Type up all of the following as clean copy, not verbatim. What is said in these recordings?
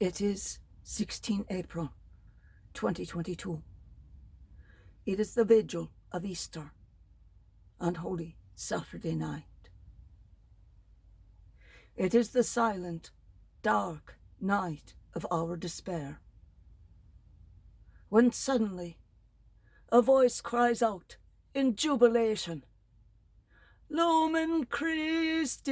It is 16 April 2022. It is the Vigil of Easter on Holy Saturday night. It is the silent, dark night of our despair, when suddenly a voice cries out in jubilation, "Lumen Christi,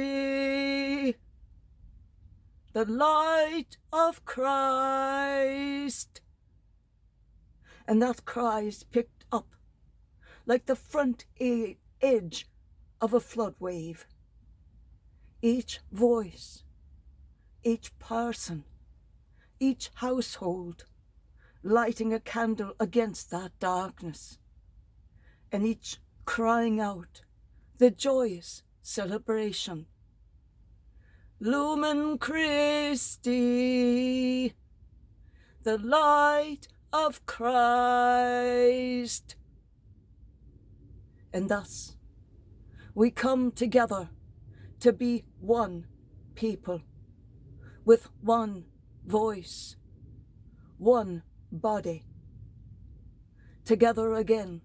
the light of Christ." And that cry is picked up like the front edge of a flood wave. Each voice, each person, each household lighting a candle against that darkness, and each crying out the joyous celebration, "Lumen Christi, the light of Christ." And thus we come together to be one people, with one voice, one body, together again,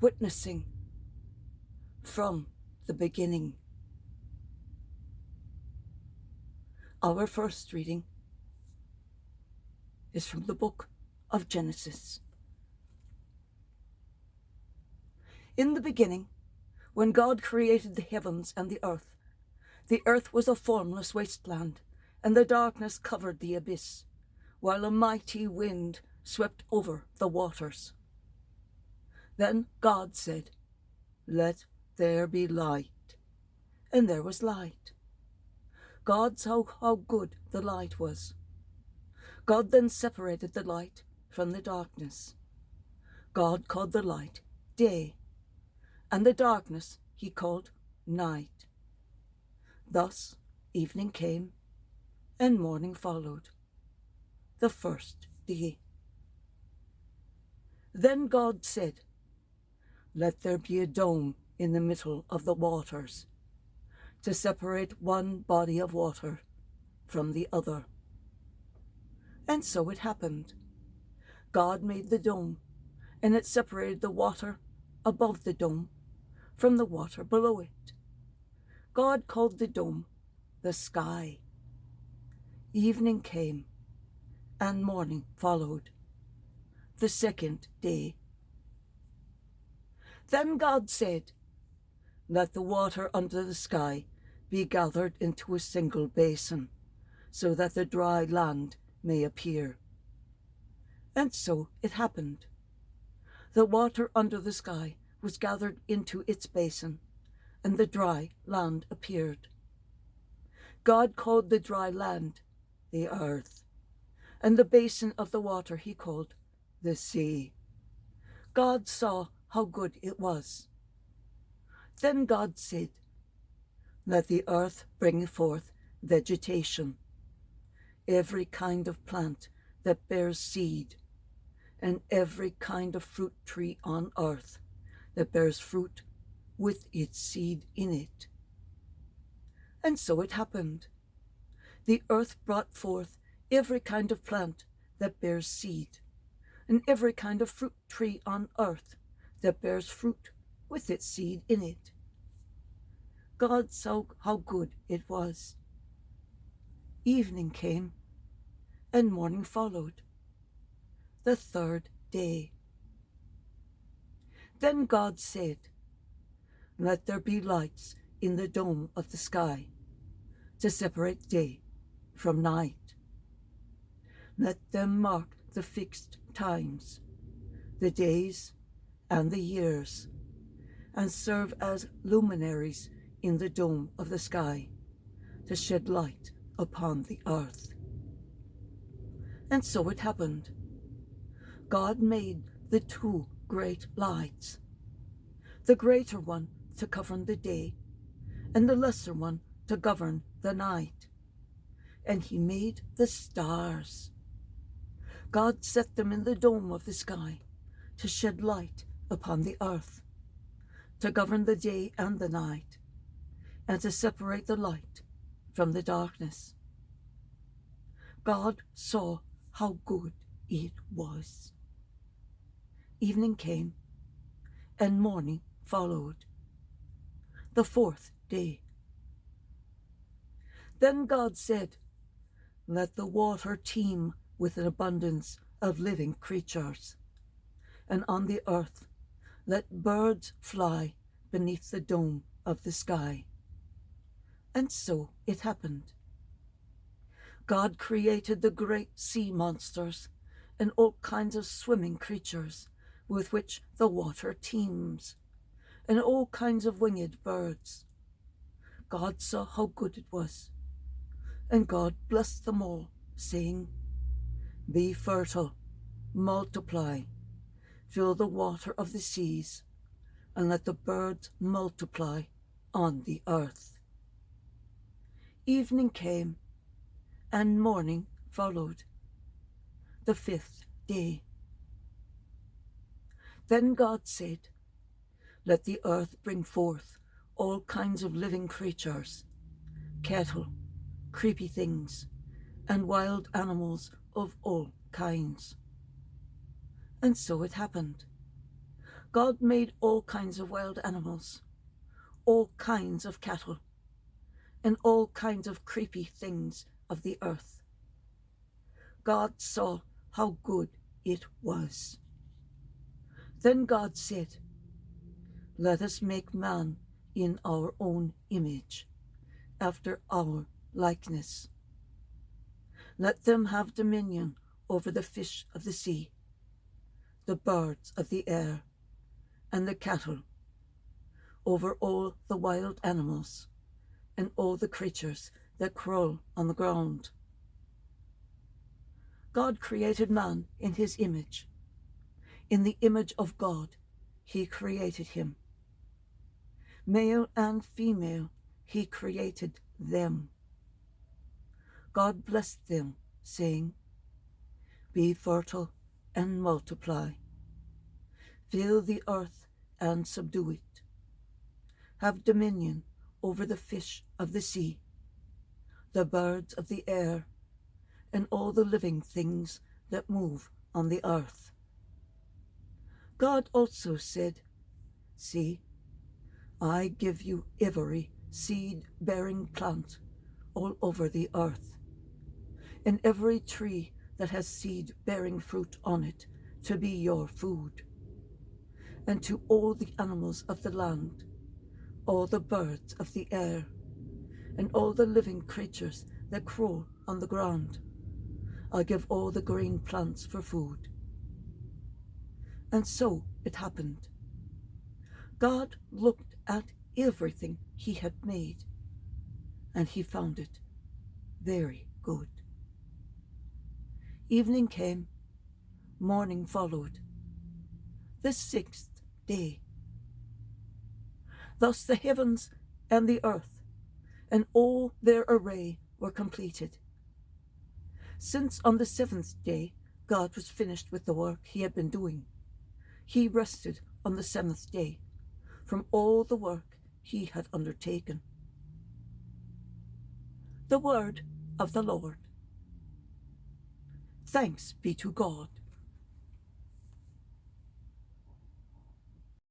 witnessing from the beginning. Our first reading is from the book of Genesis. In the beginning, when God created the heavens and the earth was a formless wasteland, and the darkness covered the abyss, while a mighty wind swept over the waters. Then God said, "Let there be light." And there was light. God saw how good the light was. God then separated the light from the darkness. God called the light day, and the darkness he called night. Thus evening came, and morning followed, the first day. Then God said, "Let there be a dome in the middle of the waters, to separate one body of water from the other." And so it happened. God made the dome, and it separated the water above the dome from the water below it. God called the dome the sky. Evening came, and morning followed, the second day. Then God said, "Let the water under the sky be gathered into a single basin, so that the dry land may appear." And so it happened. The water under the sky was gathered into its basin, and the dry land appeared. God called the dry land the earth, and the basin of the water he called the sea. God saw how good it was. Then God said, "Let the earth bring forth vegetation, every kind of plant that bears seed, and every kind of fruit tree on earth that bears fruit with its seed in it." And so it happened. The earth brought forth every kind of plant that bears seed, and every kind of fruit tree on earth that bears fruit with its seed in it. God saw how good it was. Evening came, and morning followed, the third day. Then God said, "Let there be lights in the dome of the sky, to separate day from night. Let them mark the fixed times, the days and the years, and serve as luminaries in the dome of the sky, to shed light upon the earth." And so it happened. God made the two great lights, the greater one to govern the day, and the lesser one to govern the night. And he made the stars. God set them in the dome of the sky to shed light upon the earth, to govern the day and the night, and to separate the light from the darkness. God saw how good it was. Evening came, and morning followed, the fourth day. Then God said, "Let the water teem with an abundance of living creatures, and on the earth let birds fly beneath the dome of the sky." And so it happened. God created the great sea monsters and all kinds of swimming creatures with which the water teems, and all kinds of winged birds. God saw how good it was, and God blessed them all, saying, "Be fertile, multiply, fill the water of the seas, and let the birds multiply on the earth." Evening came, and morning followed, the fifth day. Then God said, "Let the earth bring forth all kinds of living creatures, cattle, creepy things, and wild animals of all kinds." And so it happened. God made all kinds of wild animals, all kinds of cattle, and all kinds of creepy things of the earth. God saw how good it was. Then God said, "Let us make man in our own image, after our likeness. Let them have dominion over the fish of the sea, the birds of the air, and the cattle, over all the wild animals, and all the creatures that crawl on the ground." God created man in his image. In the image of God, he created him. Male and female, he created them. God blessed them, saying, "Be fertile and multiply. Fill the earth and subdue it. Have dominion over the fish of the sea, the birds of the air, and all the living things that move on the earth." God also said, "See, I give you every seed-bearing plant all over the earth, and every tree that has seed-bearing fruit on it to be your food, and to all the animals of the land, all the birds of the air, and all the living creatures that crawl on the ground. I give all the green plants for food." And so it happened. God looked at everything he had made, and he found it very good. Evening came, morning followed, the sixth day. Thus the heavens and the earth and all their array were completed. Since on the seventh day God was finished with the work he had been doing, he rested on the seventh day from all the work he had undertaken. The word of the Lord. Thanks be to God.